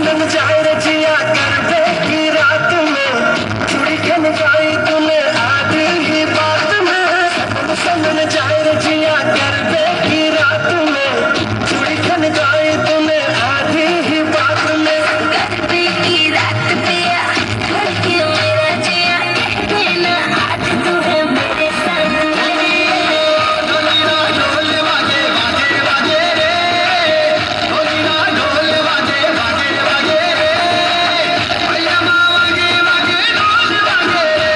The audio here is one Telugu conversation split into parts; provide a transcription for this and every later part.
सनम जाए रजिया कर दे की रात में चुड़ी खन पाई तूने आधी ही बात में सनम जाए रजिया कर दे की रात में चुड़ी खन पाई तूने आधी ही बात में करते की रात पे करके मेरा जिया कहना आज तू है मेरे संग ढोल बाजे बाजे बाजे रे ढोल बाजे बाजे बाजे रे भैया माँ बाजे बाजे ढोल बाजे रे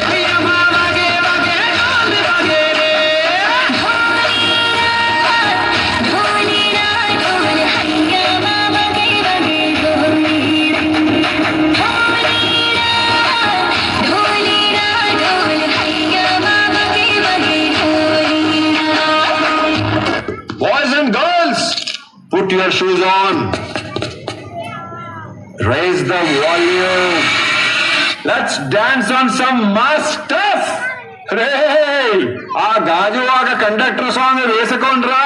भैया माँ बाजे बाजे ढोल बाजे रे ढोली ना ढोल हैया बाबा के बगे ढोली ना ढोली ना ढोल हैया बाबा के बगे ढोली ना Boys and girls, put your shoes on. Raise the volume. Let's dance on some mass stuff. Hey, ఆ గాజు వాగ కండక్టర్ సాంగ్ వేసుకోండ్రా.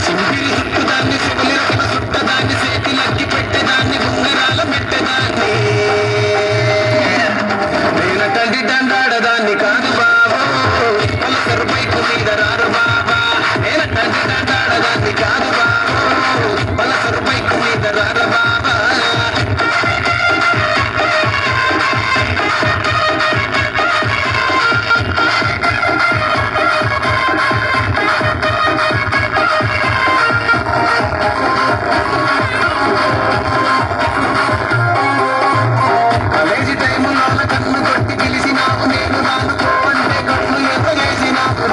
సింగిరి సుట్టుదాన్ని సిగిలి రకన సుట్టదాన్ని సేతి లగ్గి పెట్టేదాన్ని ఉంగరాల మెట్టదాన్ని నేనటండి దండాడదాన్ని కాదు బాబు పలసరు బైకు మీద రారు బాబా నేనటండి దండాడదాన్ని కాదు బాబు పలసరు బైకు మీద రారు బాబా కాలేజీ టైములో కన్ను కొట్టి పిలిచినావు నేను రానుకో అంటే కన్ను ఎత్తగేసినావు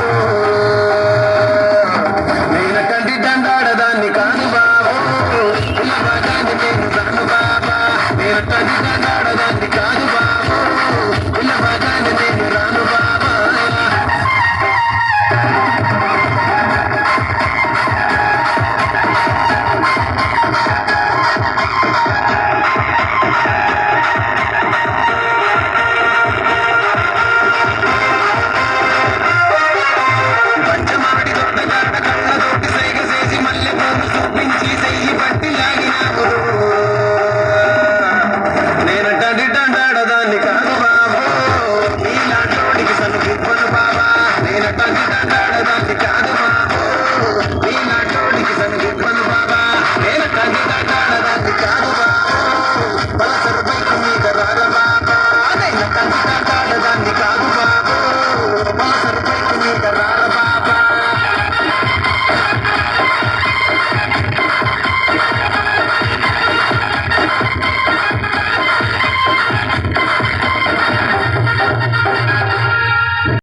నేనటండి దండాడదాన్ని కాదు బాబు ఇలా బాగానే నేను రాను బాబా నేనటండి దండాడదాన్ని కాదు బాబు ఇలా బాగానే నేను రాను బాబా పంచమాడి దొడ్డగాడ కళ్ళతోటి సైగ చేసి మల్లె పూలు చూపించి చెయ్యి పట్టి లాగినావు నేనటండి దండాడదాన్ని కాదు బాబు నీలాంటోడికి సనుగివ్వను బాబా నేనటండి దండాడదాన్ని కాదు బాబు నీలాంటోడికి సనుగివ్వను బాబా